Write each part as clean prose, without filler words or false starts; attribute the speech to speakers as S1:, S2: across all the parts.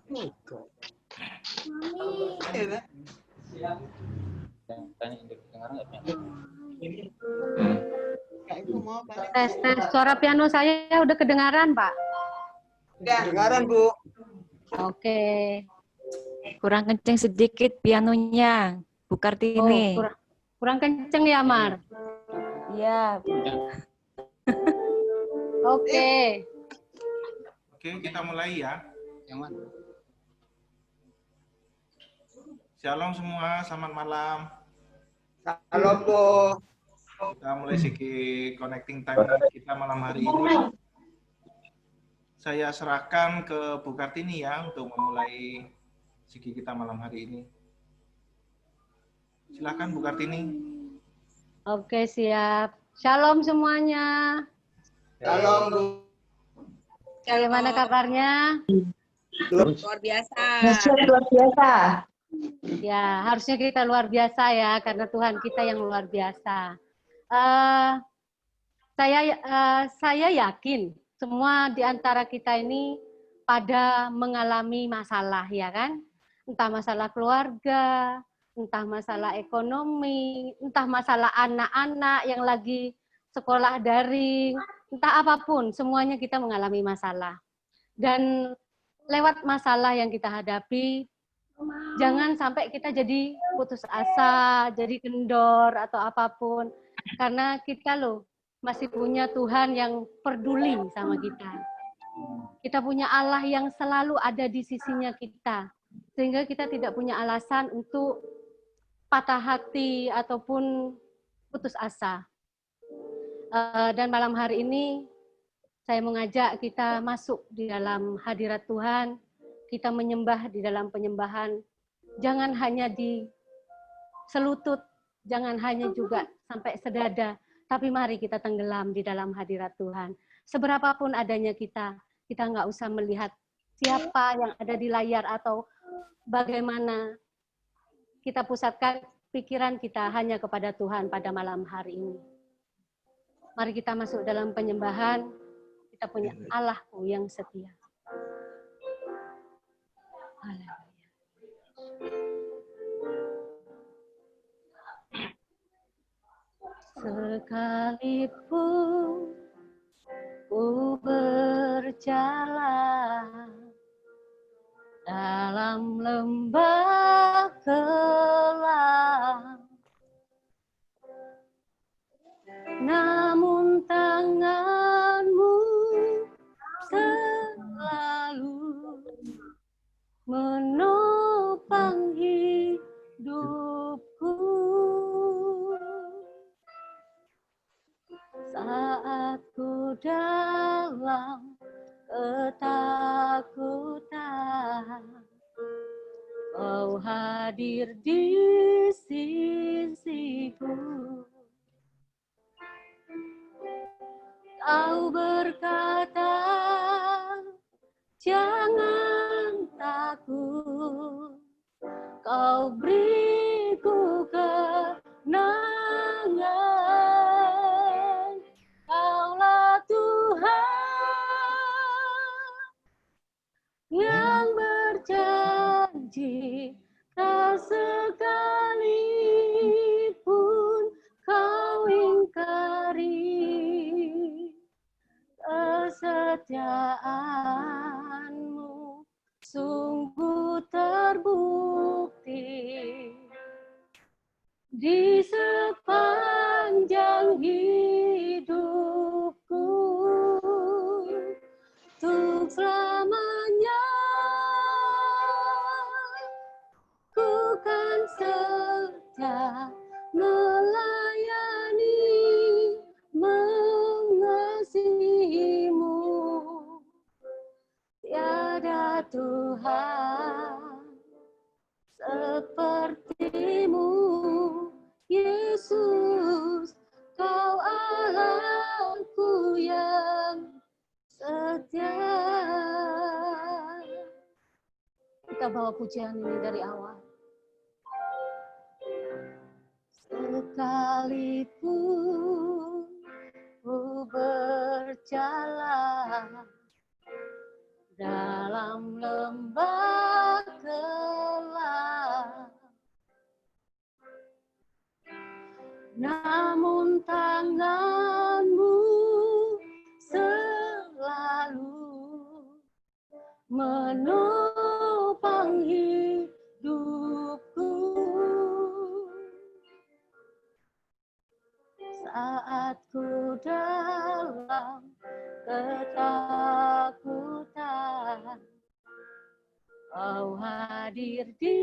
S1: Tes, suara piano saya udah kedengaran, Pak?
S2: Udah kedengaran, Bu.
S1: Oke.
S3: Kurang kenceng sedikit pianonya, Bu Kartini.
S1: Oh, kurang kenceng ya, Mar?
S3: Iya.
S1: Oke.
S4: Oke, kita mulai ya. Yang mana? Shalom semua, selamat malam.
S2: Shalom, Bu.
S4: Kita mulai segi connecting time kita malam hari ini. Saya serahkan ke Bu Kartini ya untuk memulai segi kita malam hari ini. Silakan Bu Kartini.
S1: Oke, siap. Shalom semuanya.
S2: Shalom, Bu.
S1: Bagaimana kabarnya?
S5: Luar biasa.
S6: Luar biasa.
S1: Ya, harusnya kita luar biasa ya, karena Tuhan kita yang luar biasa. Saya yakin semua di antara kita ini pada mengalami masalah, ya kan? Entah masalah keluarga, entah masalah ekonomi, entah masalah anak-anak yang lagi sekolah daring, entah apapun, semuanya kita mengalami masalah. Dan lewat masalah yang kita hadapi, jangan sampai kita jadi putus asa, jadi kendor atau apapun. Karena kita loh masih punya Tuhan yang peduli sama kita. Kita punya Allah yang selalu ada di sisinya kita. Sehingga kita tidak punya alasan untuk patah hati ataupun putus asa. Dan malam hari ini saya mengajak kita masuk di dalam hadirat Tuhan. Kita menyembah di dalam penyembahan, jangan hanya di selutut, jangan hanya juga sampai sedada, tapi mari kita tenggelam di dalam hadirat Tuhan. Seberapapun adanya kita nggak usah melihat siapa yang ada di layar atau bagaimana. Kita pusatkan pikiran kita hanya kepada Tuhan pada malam hari ini. Mari kita masuk dalam penyembahan, kita punya Allahku yang setia. Sekalipun ku berjalan dalam lembah kelam, namun tanganmu selalu menopang hidupku. Saat ku dalam ketakutan, Kau hadir di sisiku. Kau berkata, jangan takut, Kau beriku kenangan. Kaulah Tuhan yang berjanji, tak sekalipun Kau ingkari kesetiaanmu, sungguh terbukti di sepanjang hidupku. Untuk selamanya ku kan setia melayani, mengasihimu. Tiada Tuhan sepertimu, Yesus, Kau Allahku yang setia. Kita bawa pujian ini dari awal. Sekalipun ku berjalan dalam lembah namun tanganmu selalu menopang hidupku. Saat ku dalam ketakutan, Kau hadir di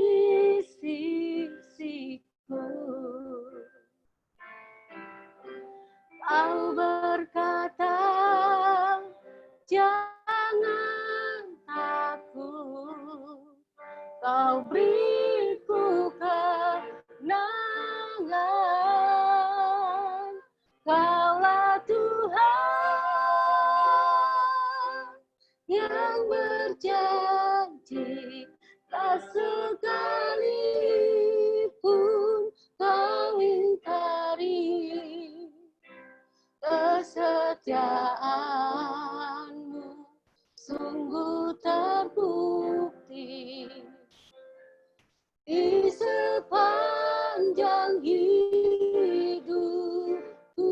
S1: sisiku. Kau berkata, jangan takut, Kau beriku kenangan. Kaulah Tuhan yang berjanji, tak sekalipun Kau ingkari kesetiaanmu, sungguh terbukti di sepanjang hidupku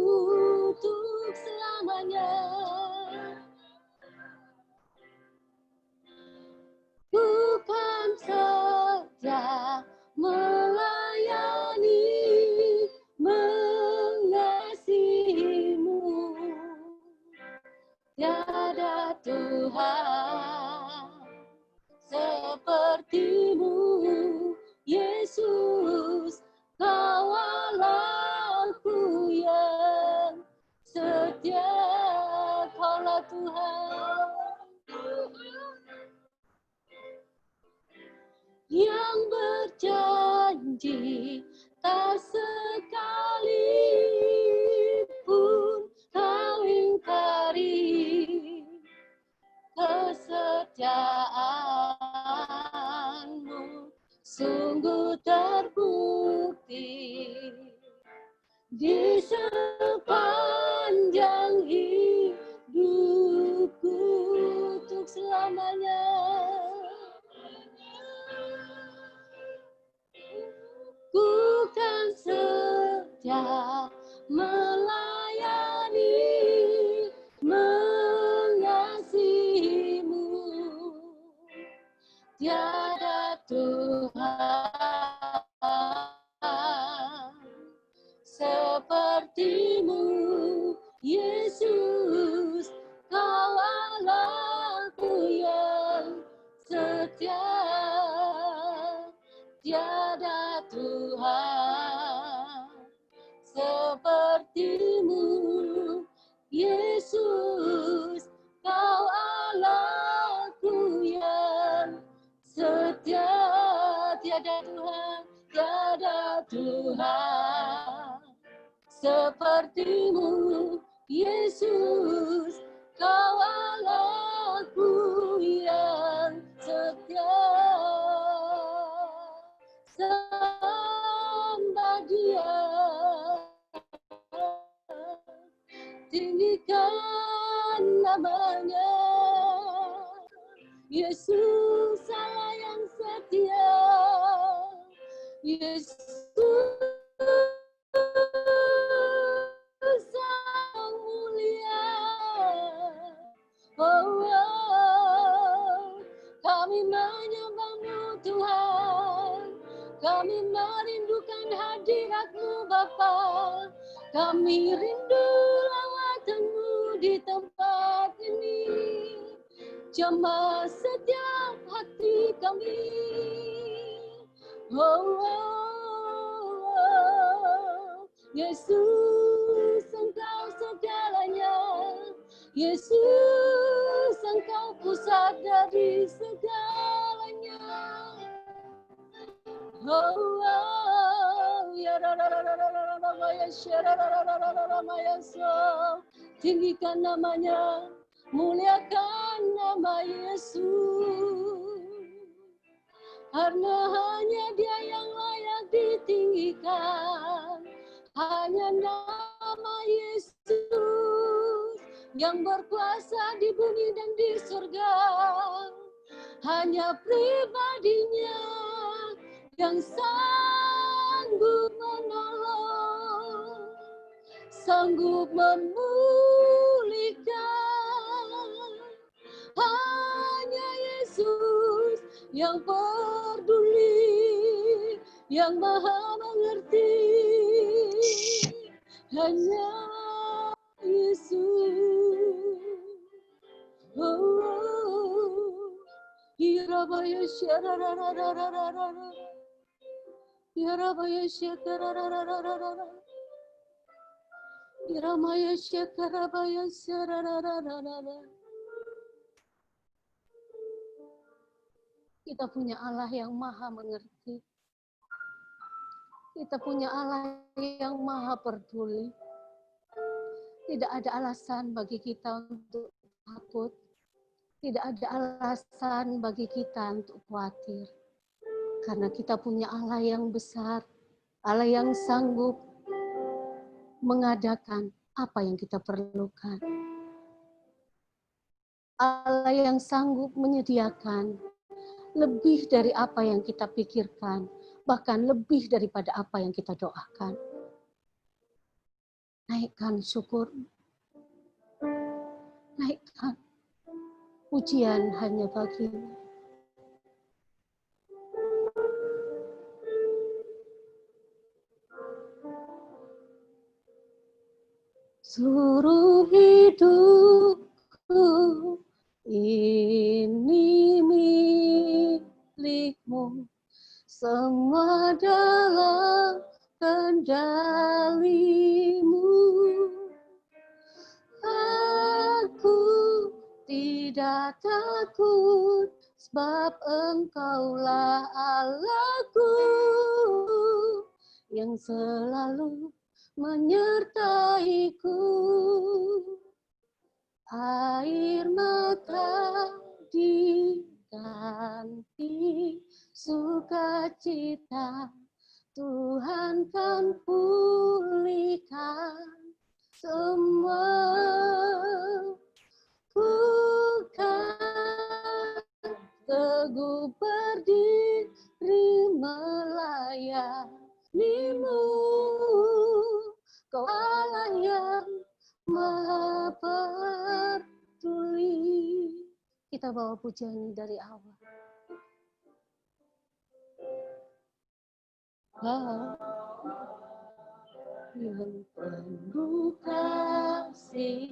S1: untuk selamanya. Ku kan setia melayani, mengasihimu. Tiada Tuhan sepertimu, Yesus. Kau Allahku yang setia. Kaulah Tuhan yang berjanji, tak sekalipun Kau ingkari kesetiaanmu, sungguh terbukti di sepanjang hidupku untuk selamanya. Ku kan setia melayani, mengasihimu. Tiada Tuhan sepertimu, Yesus. Kau Allahku yang setia. Tiada Tuhan sepertimu, Yesus. Kau Allahku yang setia. Tiada Tuhan, tiada Tuhan sepertimu, Yesus. Kau Allahku yang setia. Sembah Dia, tinggikan namanya. Yesus Allah yang setia, Yesus Sang Mulia. Kami menyembah-Mu Tuhan, kami merindukan hadirat-Mu Bapa. Kami rindu lawatan-Mu di tempat ini, jamah setiap hati kami. Yesus, Engkau segalanya. Yesus, Engkau pusat dari segalanya. Tinggikan namanya, muliakan nama Yesus. Karena hanya Dia yang layak ditinggikan. Hanya nama Yesus yang berkuasa di bumi dan di surga. Hanya pribadinya yang sanggup menolong. sanggup memulihkan. Hanya Yesus yang peduli, yang maha mengerti. Hanya Yesus. Oh, Irabaya syarararararara. Irabaya syakararararara. Iramaya syakarabaya syararararara. Kita punya Allah yang maha mengerti. Kita punya Allah yang maha peduli. Tidak ada alasan bagi kita untuk takut. Tidak ada alasan bagi kita untuk khawatir. Karena kita punya Allah yang besar, Allah yang sanggup mengadakan apa yang kita perlukan. Allah yang sanggup menyediakan lebih dari apa yang kita pikirkan, bahkan lebih daripada apa yang kita doakan. Naikkan syukur, naikkan pujian hanya baginya. Seluruh hidupku ini milikmu, semua dalam kendalimu. Aku tidak takut, sebab Engkaulah Allahku yang selalu menyertaiku. Air mata diganti sukacita, Tuhan kan pulihkan semua. Bukan teguh berdiri melayanimu, Kau Allah yang maha peduli. Kita bawa pujian ini dari awal. Yang penuh kasih,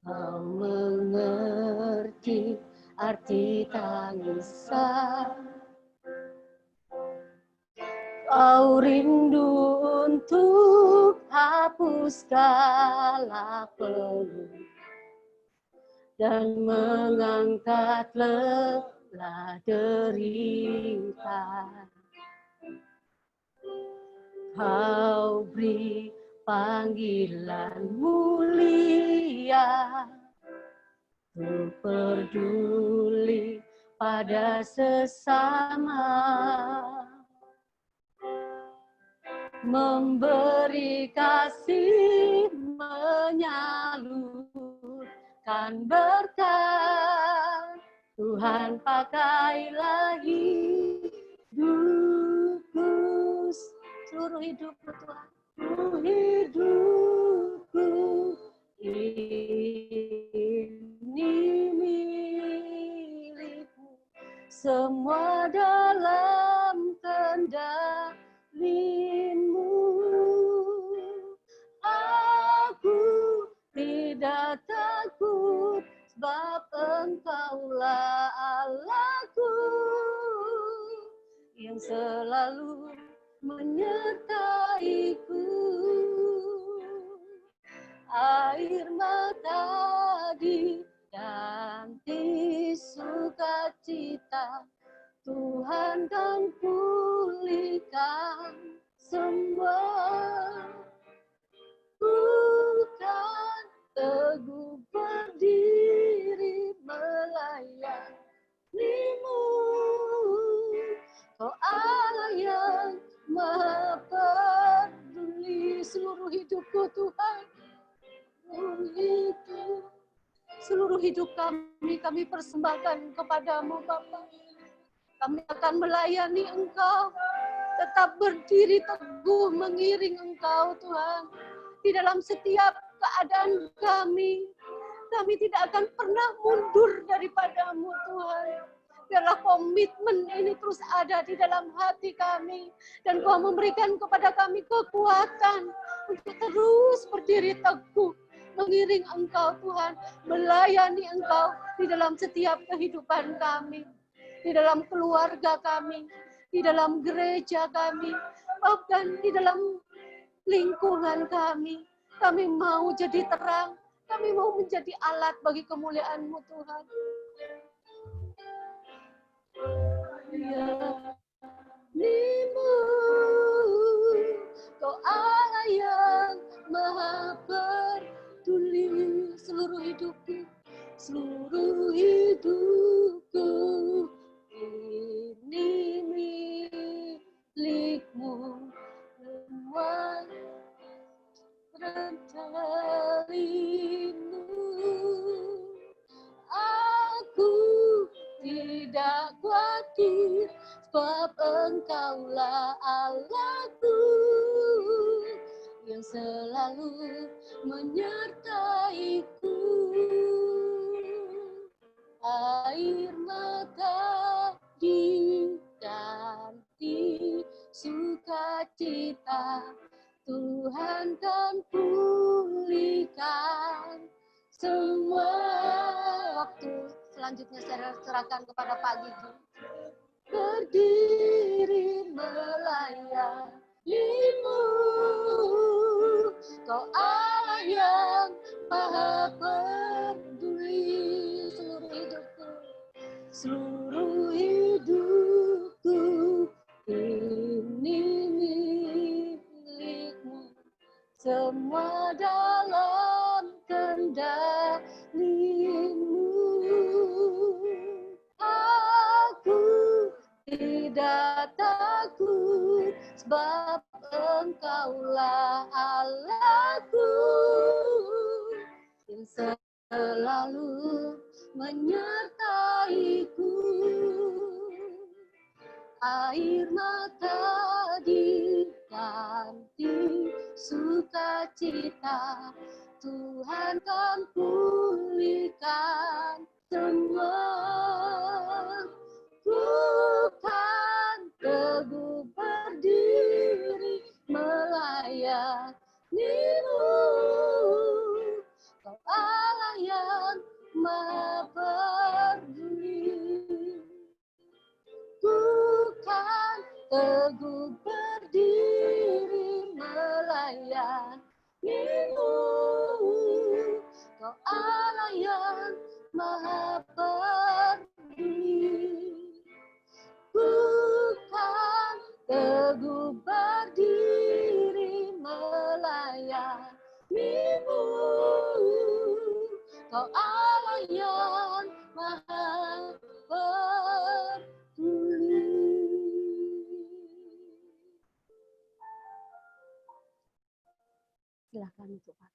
S1: Kau mengerti arti tangisan. Kau rindu untuk hapus segala peluh dan mengangkat lelah derita. Kau beri panggilan mulia untuk peduli pada sesama, memberi kasih, menyalurkan berkat. Tuhan pakailah hidupku, seluruh hidupku Tuhan, seluruh hidupku ini milikmu, semua dalam kendalimu. Aku tidak takut, sebab Engkaulah Allahku yang selalu menyertaiku. Air mata diganti sukacita, Tuhan kan pulihkan semua. Bukan teguh berdiri melayanimu, Kau Allah yang maha peduli. Seluruh hidupku Tuhan, seluruh hidup kami persembahkan kepadamu Bapa. Kami akan melayani Engkau, tetap berdiri teguh mengiring Engkau Tuhan. di dalam setiap keadaan kami. Kami tidak akan pernah mundur daripadamu Tuhan. Biarlah komitmen ini terus ada di dalam hati kami. Dan Kau memberikan kepada kami kekuatan untuk terus berdiri teguh. Mengiring Engkau Tuhan. Melayani Engkau di dalam setiap kehidupan kami. Di dalam keluarga kami. Di dalam gereja kami. Bahkan di dalam lingkungan kami. Kami mau jadi terang. Kami mau menjadi alat bagi kemuliaan-Mu Tuhan. Ya, Nimu, Kau Allah yang maha peduli seluruh hidupku, seluruh hidupku ini milikmu, semua rentalimu. Aku tidak khawatir, sebab Engkaulah Allahku yang selalu menyertaiku. Air mata diganti sukacita, Tuhan kan pulihkan semua. Waktu selanjutnya saya serahkan kepada Pak Gigi. Berdiri melayanimu, Kau Allah yang maha peduli seluruh hidupku, seluruh hidupku ini milikmu, semua dalam kendalimu. Aku tidak takut, sebab Engkaulah Allahku yang selalu menyertaiku. Air mata diganti sukacita, Tuhan kan pulihkan semua. Bukan teguh berdiri melayanimu, Kau Allah yang maha peduli. Bukan teguh berdiri melayanimu, Kau Allah yang maha peduli. Bukan teguh berdiri melayanimu, Kau Allah yang maha peduli. Silakan untuk Pak.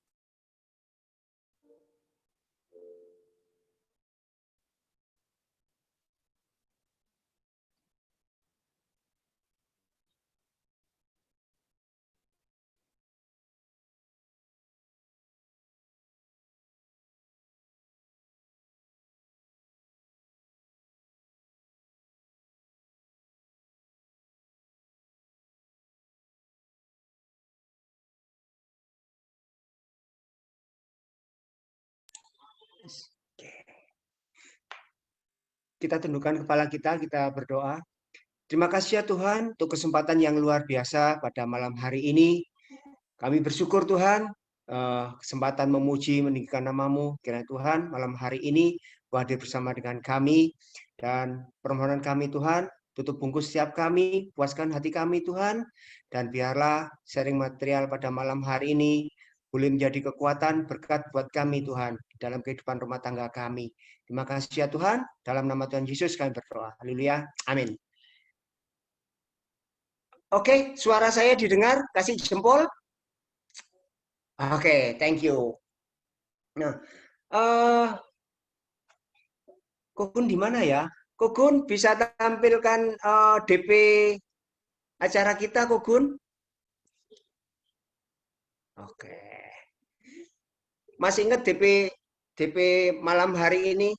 S2: Kita tundukkan kepala kita berdoa. Terima kasih ya Tuhan untuk kesempatan yang luar biasa pada malam hari ini. Kami bersyukur Tuhan, kesempatan memuji meninggikan nama-Mu. Kiranya Tuhan malam hari ini hadir bersama dengan kami, dan permohonan kami Tuhan, tutup bungkus setiap kami, puaskan hati kami Tuhan, dan biarlah sharing material pada malam hari ini boleh menjadi kekuatan berkat buat kami Tuhan dalam kehidupan rumah tangga kami. Terima kasih ya Tuhan, dalam nama Tuhan Yesus kami berdoa. Haleluya, amin. Oke, suara saya didengar? Kasih jempol. Oke, thank you. Nah, Kogun di mana ya? Kogun bisa tampilkan DP acara kita, Kogun? Oke. Masih ingat DP malam hari ini?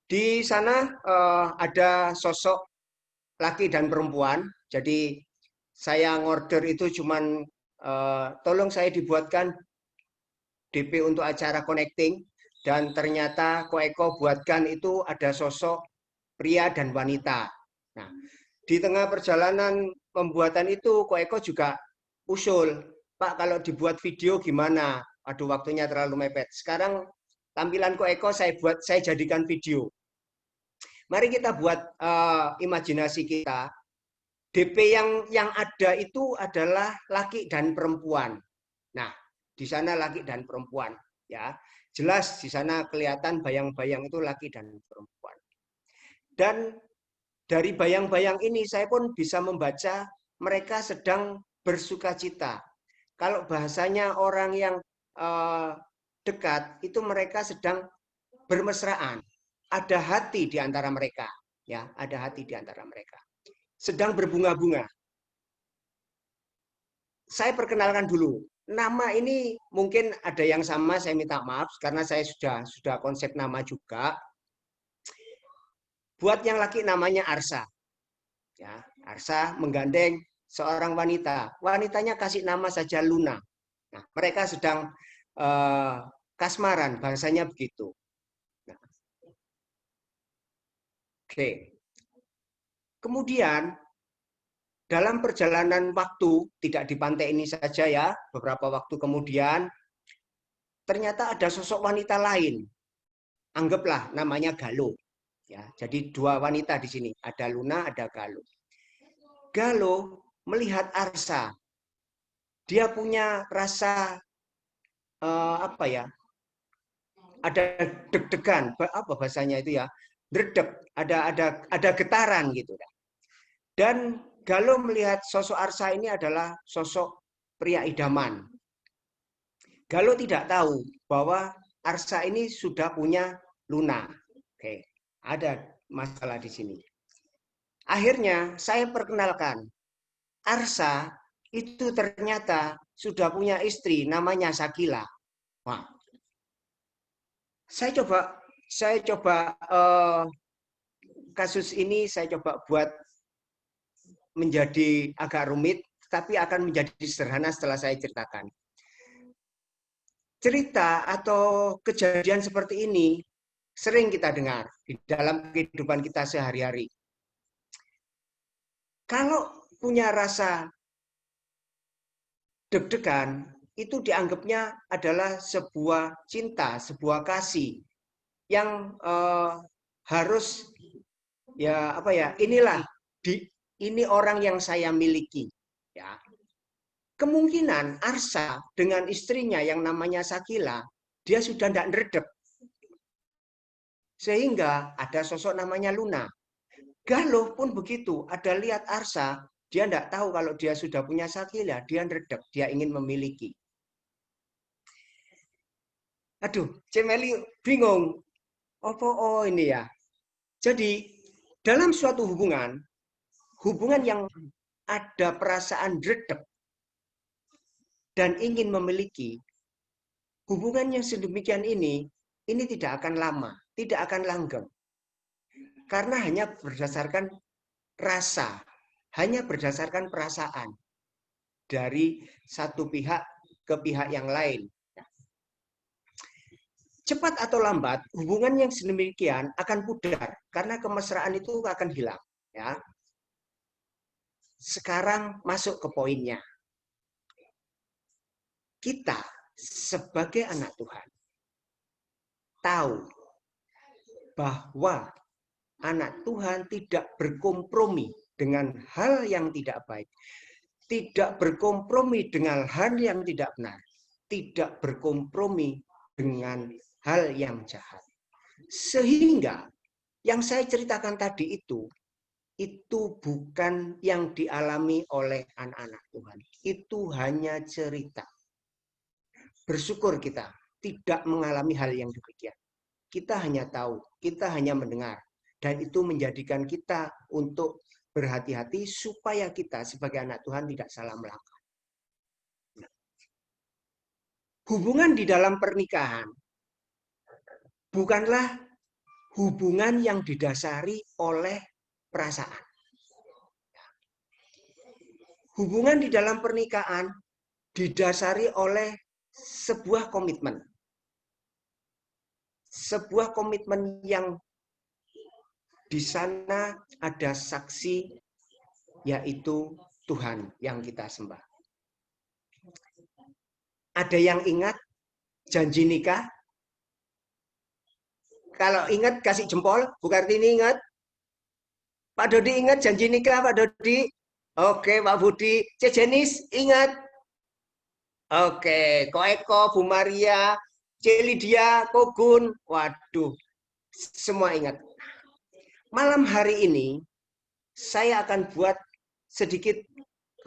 S2: Di sana ada sosok laki dan perempuan. Jadi saya ngorder itu cuman tolong saya dibuatkan DP untuk acara connecting, dan ternyata Ko Eko buatkan itu ada sosok pria dan wanita. Nah, di tengah perjalanan pembuatan itu Ko Eko juga usul, Pak kalau dibuat video gimana? Aduh waktunya terlalu mepet. Sekarang tampilan Ko Eko saya jadikan video. Mari kita buat imajinasi kita. DP yang ada itu adalah laki dan perempuan. Nah, di sana laki dan perempuan, ya. Jelas di sana kelihatan bayang-bayang itu laki dan perempuan. Dan dari bayang-bayang ini saya pun bisa membaca mereka sedang bersukacita. Kalau bahasanya orang yang dekat itu mereka sedang bermesraan. Ada hati di antara mereka, ya, ada hati di antara mereka. Sedang berbunga-bunga. Saya perkenalkan dulu. Nama ini mungkin ada yang sama, saya minta maaf karena saya sudah konsep nama juga. Buat yang laki namanya Arsa. Ya, Arsa menggandeng seorang wanita. Wanitanya kasih nama saja Luna. Nah, mereka sedang kasmaran, bahasanya begitu. Nah. Oke. Kemudian dalam perjalanan waktu, tidak di pantai ini saja ya, beberapa waktu kemudian, ternyata ada sosok wanita lain. Anggaplah namanya Galuh. Ya, jadi dua wanita di sini, ada Luna, ada Galuh. Galuh melihat Arsa. Dia punya rasa apa ya? Ada deg-degan, apa bahasanya itu ya? Dredeg, ada getaran gitu. Dan Galuh melihat sosok Arsa ini adalah sosok pria idaman. Galuh tidak tahu bahwa Arsa ini sudah punya Luna. Oke, ada masalah di sini. Akhirnya saya perkenalkan, Arsa itu ternyata sudah punya istri namanya Sakila. Wah, saya coba kasus ini saya coba buat menjadi agak rumit, tapi akan menjadi sederhana setelah saya ceritakan. Cerita atau kejadian seperti ini sering kita dengar di dalam kehidupan kita sehari-hari. Kalau punya rasa deg-degan, itu dianggapnya adalah sebuah cinta, sebuah kasih yang harus ya apa ya, ini orang yang saya miliki, ya. Kemungkinan Arsa dengan istrinya yang namanya Sakila, dia sudah tidak ngeredep. Sehingga ada sosok namanya Luna. Galuh pun begitu, ada lihat Arsa, dia tidak tahu kalau dia sudah punya Sakila, dia ngeredep, dia ingin memiliki. Aduh, Cemeli bingung. Oh ini ya. Jadi dalam suatu hubungan yang ada perasaan dredeg dan ingin memiliki, hubungannya sedemikian ini tidak akan lama, tidak akan langgeng. Karena hanya berdasarkan rasa, hanya berdasarkan perasaan dari satu pihak ke pihak yang lain. Cepat atau lambat, hubungan yang sedemikian akan pudar karena kemesraan itu akan hilang. Ya. Sekarang masuk ke poinnya. Kita sebagai anak Tuhan tahu bahwa anak Tuhan tidak berkompromi dengan hal yang tidak baik, tidak berkompromi dengan hal yang tidak benar, tidak berkompromi dengan hal yang jahat. Sehingga yang saya ceritakan tadi itu bukan yang dialami oleh anak-anak Tuhan. Itu hanya cerita. Bersyukur kita tidak mengalami hal yang demikian. Kita hanya tahu, kita hanya mendengar. Dan itu menjadikan kita untuk berhati-hati supaya kita sebagai anak Tuhan tidak salah melangkah. Hubungan di dalam pernikahan bukanlah hubungan yang didasari oleh perasaan. Hubungan di dalam pernikahan didasari oleh sebuah komitmen. Sebuah komitmen yang di sana ada saksi, yaitu Tuhan yang kita sembah. Ada yang ingat janji nikah? Kalau ingat kasih jempol, Bu Kartini ingat? Pak Dodi ingat janji nikah, Pak Dodi? Oke, Pak Budi. Cek Jenis ingat? Oke, Ko Eko, Bu Maria, Cek Lydia, Ko Gun. Waduh, semua ingat. Malam hari ini, saya akan buat sedikit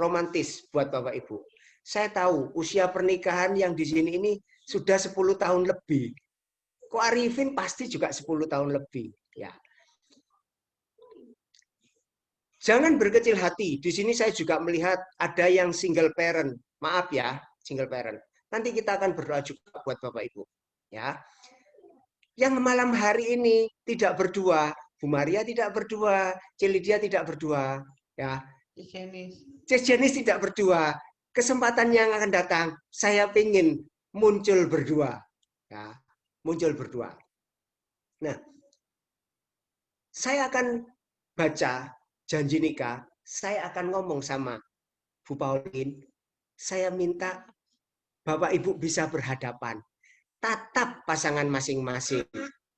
S2: romantis buat Bapak Ibu. Saya tahu usia pernikahan yang di sini ini sudah 10 tahun lebih. Ko Arifin pasti juga 10 tahun lebih. Ya. Jangan berkecil hati. Di sini saya juga melihat ada yang single parent. Maaf ya, single parent. Nanti kita akan berdoa juga buat Bapak Ibu. Ya. Yang malam hari ini tidak berdua, Bu Maria tidak berdua, Celidia tidak berdua, ya. Cek Jenis tidak berdua. Kesempatan yang akan datang, saya ingin muncul berdua, ya, muncul berdua. Nah, saya akan baca janji nikah. Saya akan ngomong sama Bu Pauline. Saya minta Bapak Ibu bisa berhadapan, tatap pasangan masing-masing.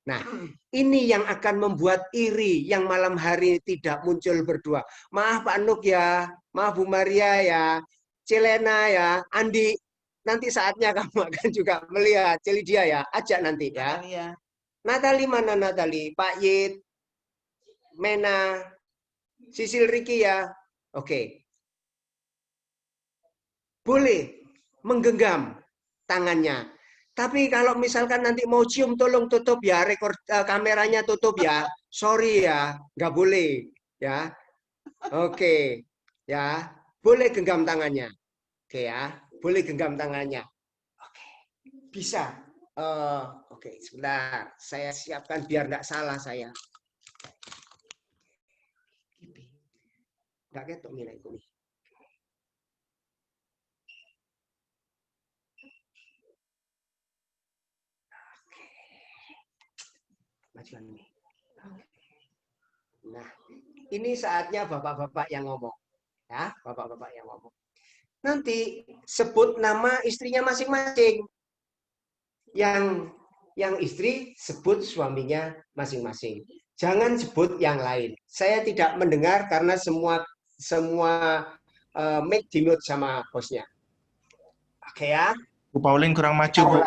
S2: Nah, ini yang akan membuat iri yang malam hari tidak muncul berdua. Maaf Pak Nuk ya, maaf Bu Maria ya, Celena ya, Andi. Nanti saatnya kamu akan juga melihat. Celidia ya, ajak nanti ya. Natali mana Natali? Pak Yit, Mena, Sisil Riki ya. Oke. Boleh menggenggam tangannya. Tapi kalau misalkan nanti mau cium, tolong tutup ya, kameranya tutup ya. Sorry ya, nggak boleh ya. Oke, ya, boleh genggam tangannya. Oke ya, boleh genggam tangannya. Oke, bisa. Oke, sebentar, saya siapkan biar nggak salah saya. Nggak ketok nilai itu nih. Nah, ini saatnya bapak-bapak yang ngomong. Ya, bapak-bapak yang ngomong. Nanti sebut nama istrinya masing-masing. Yang istri sebut suaminya masing-masing. Jangan sebut yang lain. Saya tidak mendengar karena semua mic di-mute sama hostnya. Oke ya.
S4: Bu Pauline kurang maju, Bu.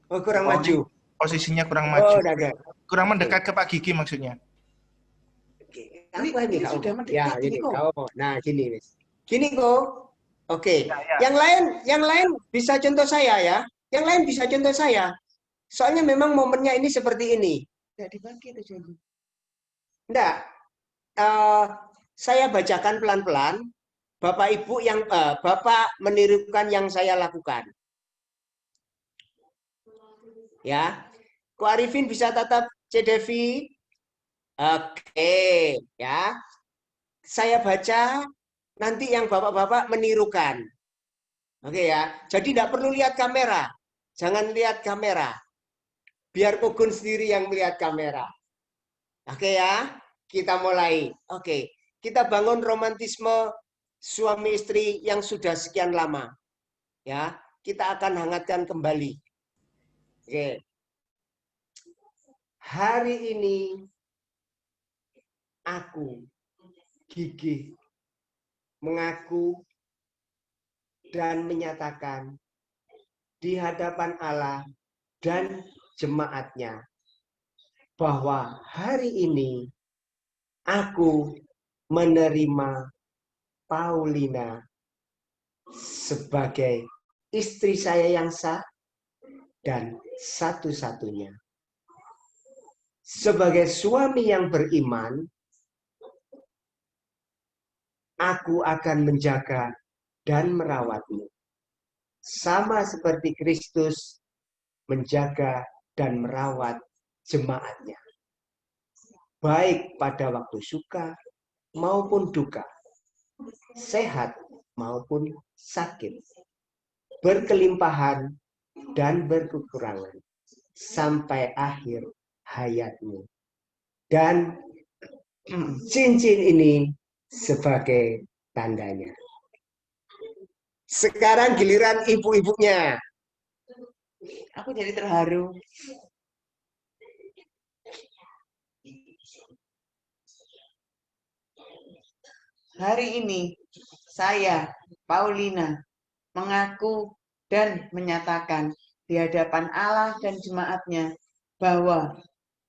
S2: Oh, kurang maju.
S4: Posisinya kurang maju.
S2: Oh, ada.
S4: Kurang mendekat ke Pak Gigi maksudnya.
S2: Ini sudah mendekat. Ya, gini. Nah, gini, Miss. Gini kok. Oke. Ya. Yang lain bisa contoh saya ya. Yang lain bisa contoh saya. Soalnya memang momennya ini seperti ini. Tidak dibagi itu janji. Enggak. Saya bacakan pelan-pelan. Bapak Ibu yang Bapak menirukan yang saya lakukan. Ya. Ko Arifin bisa tatap C. Devi. Oke, ya. Saya baca, nanti yang bapak-bapak menirukan. Oke ya. Jadi tidak perlu lihat kamera. Jangan lihat kamera. Biar Kogun sendiri yang melihat kamera. Oke ya. Kita mulai. Oke. Kita bangun romantisme suami istri yang sudah sekian lama. Ya. Kita akan hangatkan kembali. Oke. Hari ini aku gigih mengaku dan menyatakan di hadapan Allah dan jemaatnya bahwa hari ini aku menerima Paulina sebagai istri saya yang sah dan satu-satunya. Sebagai suami yang beriman, Aku akan menjaga dan merawatmu. Sama seperti Kristus menjaga dan merawat jemaatnya. Baik pada waktu suka maupun duka. Sehat maupun sakit. Berkelimpahan dan berkekurangan. Sampai akhir hayatmu. Dan cincin ini sebagai tandanya. Sekarang giliran ibu-ibunya.
S5: Aku jadi terharu. Hari ini saya, Paulina, mengaku dan menyatakan di hadapan Allah dan jemaatnya bahwa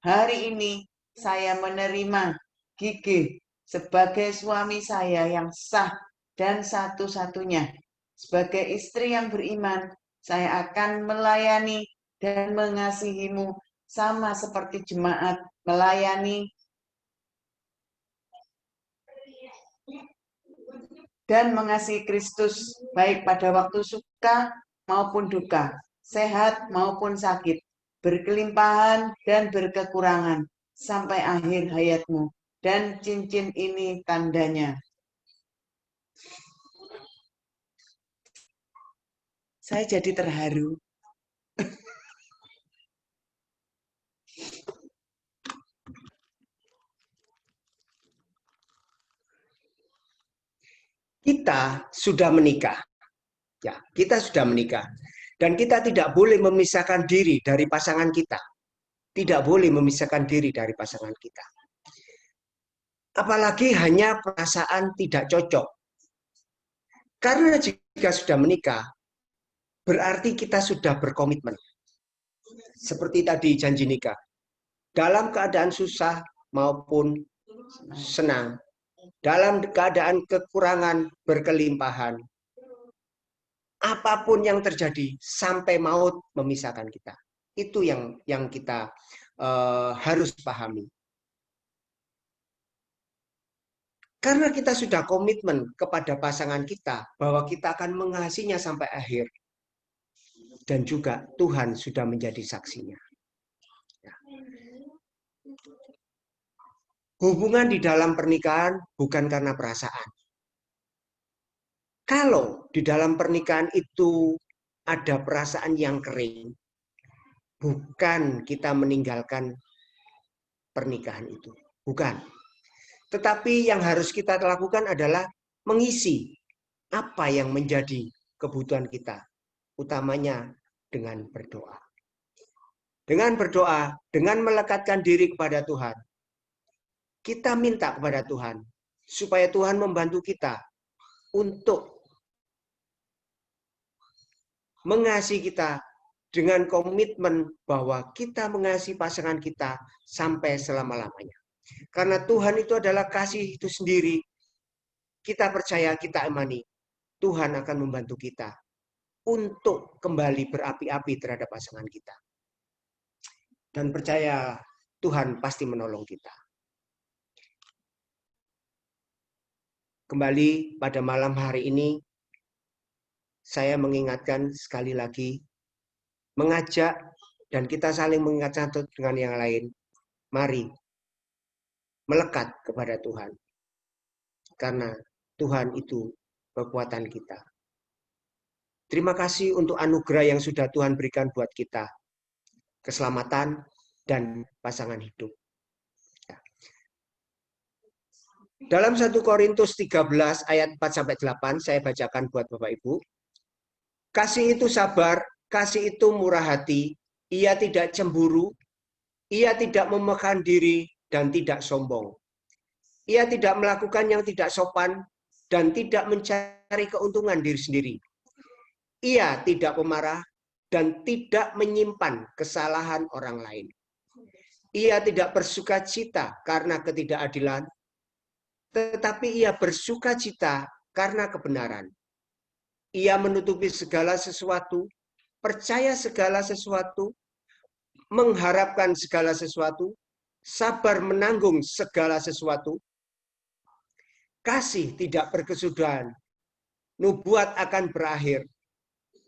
S5: hari ini saya menerima Gigi sebagai suami saya yang sah dan satu-satunya. Sebagai istri yang beriman, saya akan melayani dan mengasihimu sama seperti jemaat melayani dan mengasihi Kristus baik pada waktu suka maupun duka, sehat maupun sakit, berkelimpahan dan berkekurangan sampai akhir hayatmu. Dan cincin ini tandanya. Saya jadi terharu.
S2: Kita sudah menikah. Ya, kita sudah menikah. Dan kita tidak boleh memisahkan diri dari pasangan kita. Tidak boleh memisahkan diri dari pasangan kita. Apalagi hanya perasaan tidak cocok. Karena jika sudah menikah, berarti kita sudah berkomitmen. Seperti tadi janji nikah. Dalam keadaan susah maupun senang. Dalam keadaan kekurangan berkelimpahan. Apapun yang terjadi sampai maut memisahkan kita. Itu yang kita harus pahami. Karena kita sudah komitmen kepada pasangan kita bahwa kita akan mengasihinya sampai akhir. Dan juga Tuhan sudah menjadi saksinya. Ya. Hubungan di dalam pernikahan bukan karena perasaan. Kalau di dalam pernikahan itu ada perasaan yang kering, bukan kita meninggalkan pernikahan itu. Bukan. Tetapi yang harus kita lakukan adalah mengisi apa yang menjadi kebutuhan kita. Utamanya dengan berdoa. Dengan berdoa, dengan melekatkan diri kepada Tuhan. Kita minta kepada Tuhan. Supaya Tuhan membantu kita untuk mengasihi kita dengan komitmen bahwa kita mengasihi pasangan kita sampai selama-lamanya. Karena Tuhan itu adalah kasih itu sendiri. Kita percaya, kita imani. Tuhan akan membantu kita untuk kembali berapi-api terhadap pasangan kita. Dan percaya Tuhan pasti menolong kita. Kembali pada malam hari ini, saya mengingatkan sekali lagi, mengajak dan kita saling mengingatkan satu dengan yang lain. Mari melekat kepada Tuhan. Karena Tuhan itu kekuatan kita. Terima kasih untuk anugerah yang sudah Tuhan berikan buat kita. Keselamatan dan pasangan hidup. Ya. Dalam 1 Korintus 13 ayat 4-8 saya bacakan buat Bapak Ibu. Kasih itu sabar, kasih itu murah hati, ia tidak cemburu, ia tidak memegang diri dan tidak sombong. Ia tidak melakukan yang tidak sopan dan tidak mencari keuntungan diri sendiri. Ia tidak pemarah dan tidak menyimpan kesalahan orang lain. Ia tidak bersukacita karena ketidakadilan, tetapi ia bersukacita karena kebenaran. Ia menutupi segala sesuatu, percaya segala sesuatu, mengharapkan segala sesuatu, sabar menanggung segala sesuatu. kasih tidak berkesudahan, nubuat akan berakhir,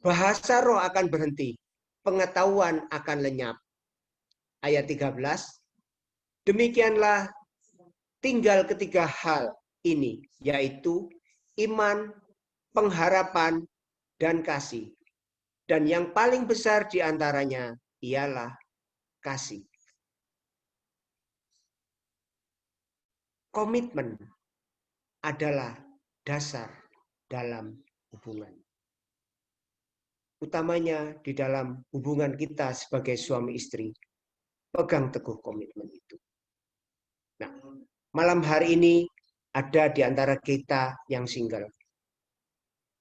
S2: bahasa roh akan berhenti, pengetahuan akan lenyap. Ayat 13, demikianlah tinggal ketiga hal ini, yaitu iman, pengharapan, dan kasih. Dan yang paling besar di antaranya ialah kasih. Komitmen adalah dasar dalam hubungan. Utamanya di dalam hubungan kita sebagai suami istri. Pegang teguh komitmen itu. Nah, malam hari ini ada di antara kita yang single.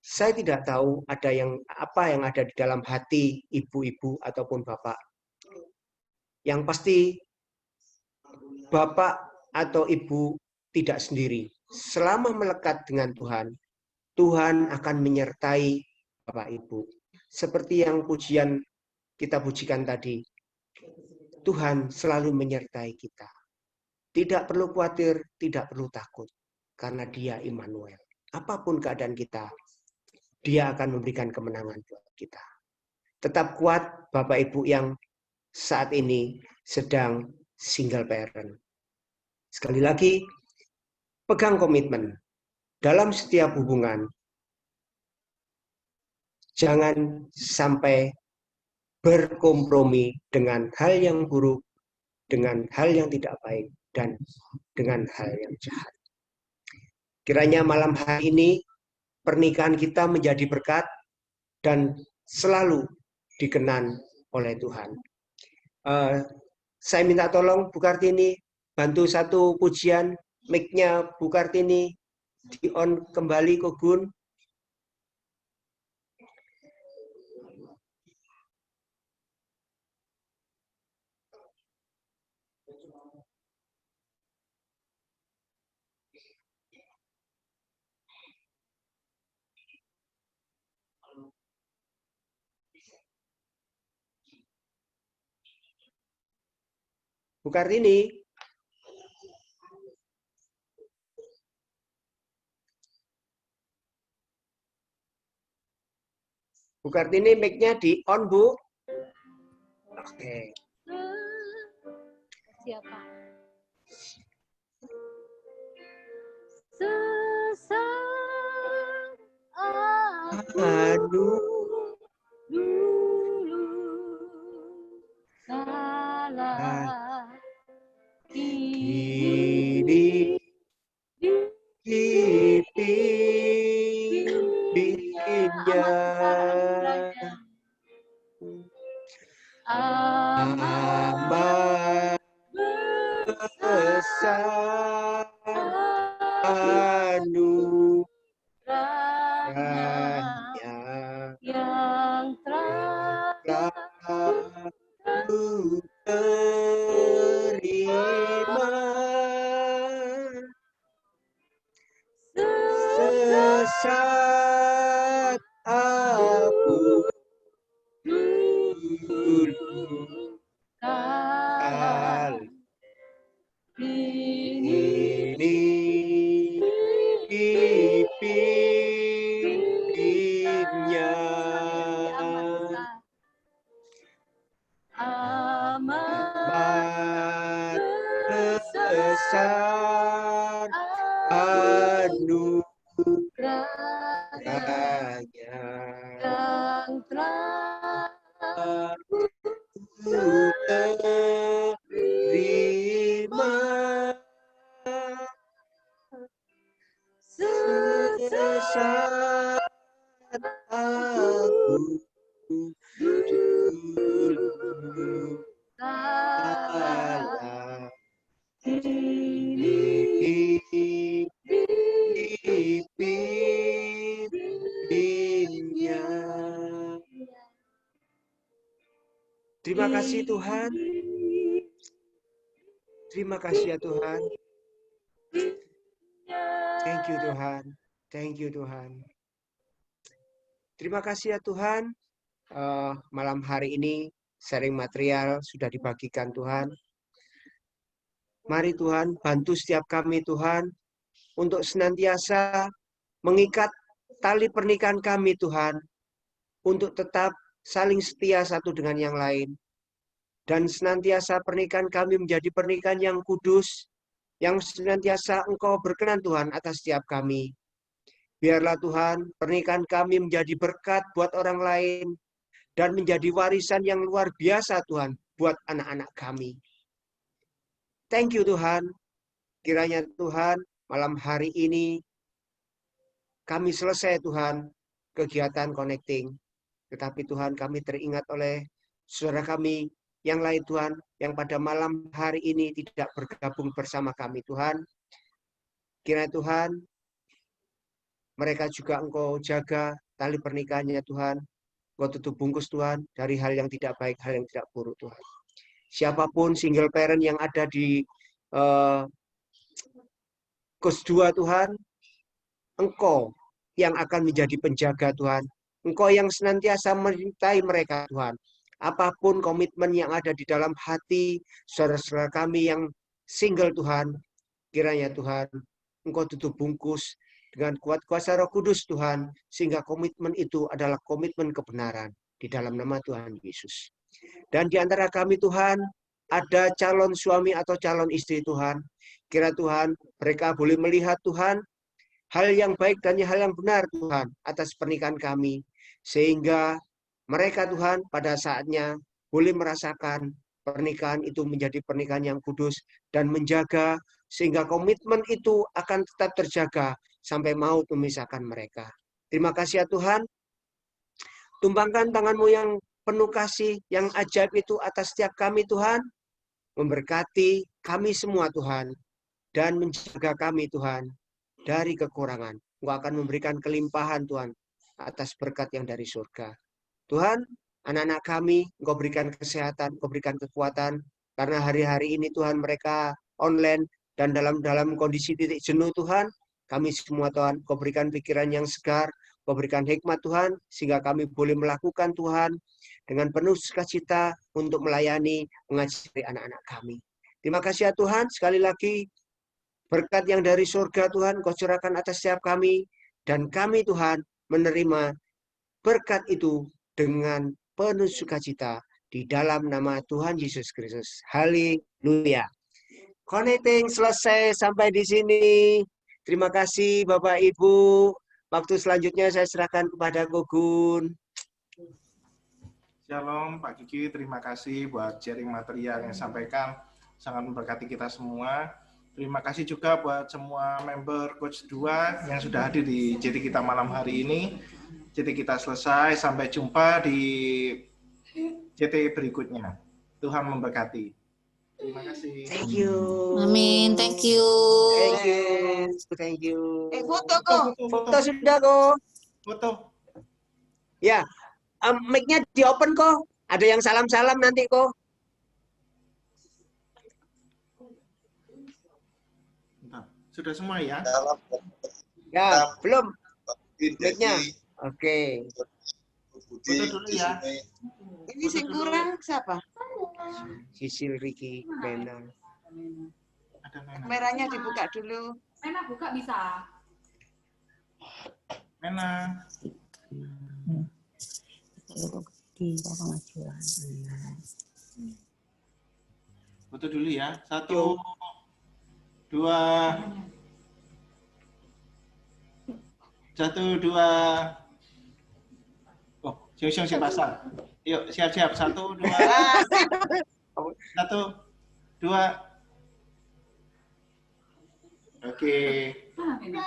S2: Saya tidak tahu apa yang ada di dalam hati ibu-ibu ataupun bapak. Yang pasti bapak atau ibu tidak sendiri. Selama melekat dengan Tuhan, Tuhan akan menyertai bapak ibu. Seperti yang pujian kita pujikan tadi, Tuhan selalu menyertai kita. Tidak perlu khawatir, tidak perlu takut, karena Dia Immanuel. Apapun keadaan kita, Dia akan memberikan kemenangan buat kita. Tetap kuat Bapak Ibu yang saat ini sedang single parent. Sekali lagi, pegang komitmen dalam setiap hubungan. Jangan sampai berkompromi dengan hal yang buruk, dengan hal yang tidak baik, dan dengan hal yang jahat. Kiranya malam hari ini pernikahan kita menjadi berkat dan selalu dikenan oleh Tuhan. Saya minta tolong Bu Kartini bantu satu pujian, mic-nya Bu Kartini di-on kembali ke Gun. Bu Kartini. Bu Kartini mic-nya di-on, Bu. Oke.
S1: Siapa? Sesat
S2: Aduh.
S1: dulu salah
S2: Kini pimpinnya amat besar anugerahnya
S1: yang
S2: telah ku terima. Sesat aku dulu kali ini dipimpinnya amat besar anugerahnya
S1: yang telah
S2: ku terima. Sesat aku dulu salah dipimpinnya. Terima kasih Tuhan. Terima kasih ya Tuhan. Thank you Tuhan. Thank you Tuhan. Terima kasih ya Tuhan. Malam hari ini sharing material sudah dibagikan Tuhan. Mari Tuhan bantu setiap kami Tuhan untuk senantiasa mengikat tali pernikahan kami Tuhan, untuk tetap saling setia satu dengan yang lain. Dan senantiasa pernikahan kami menjadi pernikahan yang kudus, yang senantiasa Engkau berkenan Tuhan atas setiap kami. Biarlah Tuhan pernikahan kami menjadi berkat buat orang lain, dan menjadi warisan yang luar biasa Tuhan buat anak-anak kami. Thank you Tuhan. Kiranya Tuhan malam hari ini kami selesai Tuhan kegiatan connecting. Tetapi Tuhan kami teringat oleh saudara kami yang lain Tuhan, yang pada malam hari ini tidak bergabung bersama kami Tuhan. Kiranya Tuhan, mereka juga Engkau jaga tali pernikahannya Tuhan. Engkau tutup bungkus Tuhan dari hal yang tidak baik, hal yang tidak buruk Tuhan. Siapapun single parent yang ada di kos 2 Tuhan, Engkau yang akan menjadi penjaga Tuhan. Engkau yang senantiasa menyertai mereka Tuhan. Apapun komitmen yang ada di dalam hati saudara-saudara kami yang single Tuhan, kiranya Tuhan, Engkau tutup bungkus dengan kuat kuasa Roh Kudus Tuhan, sehingga komitmen itu adalah komitmen kebenaran di dalam nama Tuhan Yesus. Dan di antara kami Tuhan, ada calon suami atau calon istri Tuhan, kira Tuhan, mereka boleh melihat Tuhan, hal yang baik dan hal yang benar Tuhan atas pernikahan kami, sehingga mereka Tuhan pada saatnya boleh merasakan pernikahan itu menjadi pernikahan yang kudus dan menjaga sehingga komitmen itu akan tetap terjaga sampai maut memisahkan mereka. Terima kasih ya Tuhan. Tumpangkan tangan-Mu yang penuh kasih, yang ajaib itu atas setiap kami Tuhan. Memberkati kami semua Tuhan. Dan menjaga kami Tuhan dari kekurangan. Engkau akan memberikan kelimpahan Tuhan atas berkat yang dari surga. Tuhan, anak-anak kami, Engkau berikan kesehatan, Engkau berikan kekuatan, karena hari-hari ini Tuhan mereka online dan dalam kondisi titik jenuh Tuhan, kami semua Tuhan, Engkau berikan pikiran yang segar, Engkau berikan hikmat Tuhan, sehingga kami boleh melakukan Tuhan dengan penuh sukacita untuk melayani, mengajari anak-anak kami. Terima kasih ya Tuhan, sekali lagi berkat yang dari surga Tuhan, Engkau curahkan atas setiap kami, dan kami Tuhan menerima berkat itu dengan penuh sukacita di dalam nama Tuhan Yesus Kristus. Haleluya. Connecting selesai sampai di sini. Terima kasih Bapak Ibu. Waktu selanjutnya saya serahkan kepada Gogun.
S4: Shalom Pak Kiki, terima kasih buat sharing material yang disampaikan. Sangat memberkati kita semua. Terima kasih juga buat semua member Coach 2 yang sudah hadir di JT kita malam hari ini. JT kita selesai, sampai jumpa di JT berikutnya. Tuhan memberkati. Terima kasih.
S2: Thank you.
S6: Amin, thank you.
S2: Thank you. Thank you.
S5: Foto kok.
S2: Foto sudah kok.
S4: Foto.
S2: Ya, mic-nya di open kok. Ada yang salam-salam nanti kok.
S4: Sudah semua ya?
S2: Ya, belum. Mic-nya. Oke.
S4: Foto dulu ya.
S5: Ini yang kurang siapa?
S2: Sisil Riki Mena.
S4: Ada Mena.
S5: Merahnya dibuka dulu.
S7: Mena buka bisa.
S4: Mena. Foto dulu ya. 1, 2. 1, 2. Oh, siung-siung si pasang. Yuk, siap-siap. 1, 2. 1, 2. Oke.
S7: Mana Mena?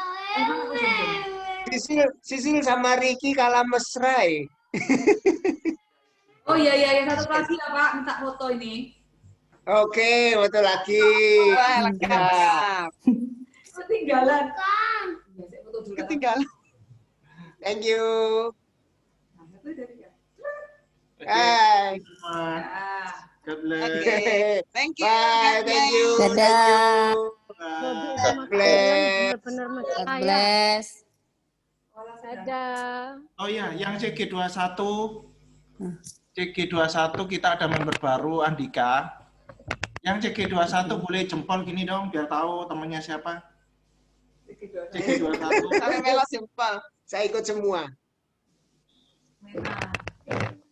S2: Sisil sama Riki kalah mesra.
S7: Oh iya, yang satu lagi ya Pak, minta foto ini.
S2: Oke, foto lagi.
S5: Wah, lengkap.
S7: Ketinggalan. Ya, saya foto dulu.
S5: Ketinggalan.
S2: Thank you.
S7: Nah, satu dari ya.
S2: Hai.
S7: Ah.
S4: God bless.
S2: Oke.
S5: Thank you.
S2: Bye, thank you.
S3: Dadah.
S2: God bless.
S1: Benar-benar
S3: God
S1: mesra ya.
S3: bless.
S1: Dadah.
S4: Oh ya, yang CG21, CG21 kita ada member baru, Andika. Yang CG21 boleh jempol gini dong, biar tahu temannya siapa. Siki 21.
S5: Sampai melo simpel.
S2: Saya ikut semua.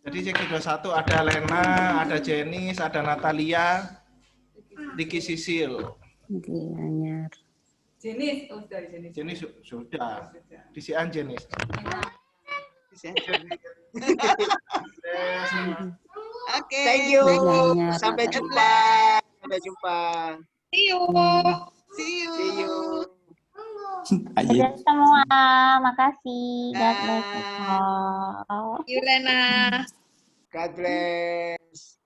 S4: Jadi Siki 21 ada Lena, ada Jenis, ada Natalia, Diki Sisil.
S1: Anyar.
S7: Jenis, oh dari jenis.
S4: Jenis sudah. Disian Jenis.
S5: Oke.
S2: Thank you.
S1: Anyar.
S2: Sampai jumpa. Sampai jumpa.
S5: See you.
S2: See you.
S8: Dadah semua, makasih. God bless you all.
S5: See you, Lena.
S2: God bless.